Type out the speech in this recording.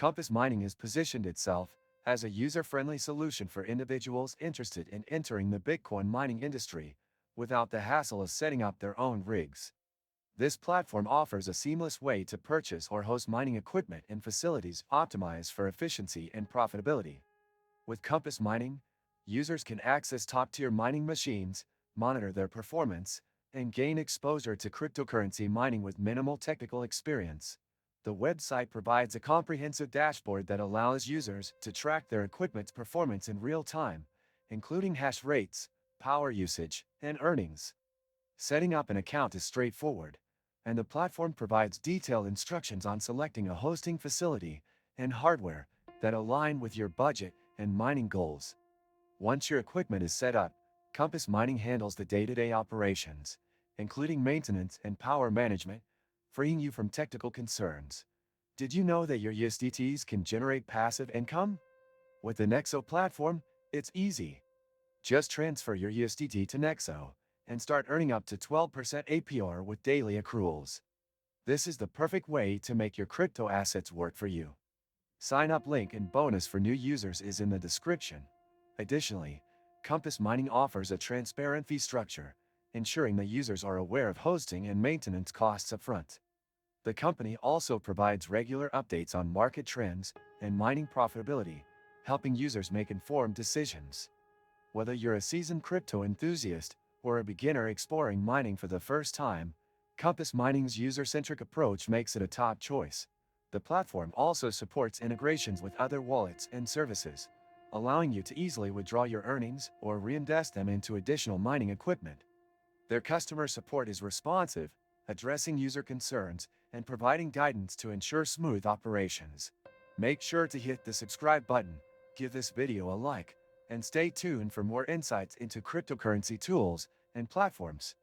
Compass Mining has positioned itself as a user-friendly solution for individuals interested in entering the Bitcoin mining industry without the hassle of setting up their own rigs. This platform offers a seamless way to purchase or host mining equipment and facilities optimized for efficiency and profitability. With Compass Mining, users can access top-tier mining machines, monitor their performance, and gain exposure to cryptocurrency mining with minimal technical experience. The website provides a comprehensive dashboard that allows users to track their equipment's performance in real time, including hash rates, power usage, and earnings. Setting up an account is straightforward, and the platform provides detailed instructions on selecting a hosting facility and hardware that align with your budget and mining goals. Once your equipment is set up, Compass Mining handles the day-to-day operations, including maintenance and power management, freeing you from technical concerns. Did you know that your USDTs can generate passive income? With the Nexo platform, it's easy. Just transfer your USDT to Nexo and start earning up to 12% APR with daily accruals. This is the perfect way to make your crypto assets work for you. Sign up link and bonus for new users is in the description. Additionally, Compass Mining offers a transparent fee structure, ensuring that users are aware of hosting and maintenance costs upfront. The company also provides regular updates on market trends and mining profitability, helping users make informed decisions. Whether you're a seasoned crypto enthusiast or a beginner exploring mining for the first time, Compass Mining's user-centric approach makes it a top choice. The platform also supports integrations with other wallets and services, allowing you to easily withdraw your earnings or reinvest them into additional mining equipment. Their customer support is responsive, addressing user concerns and providing guidance to ensure smooth operations. Make sure to hit the subscribe button, give this video a like, and stay tuned for more insights into cryptocurrency tools and platforms.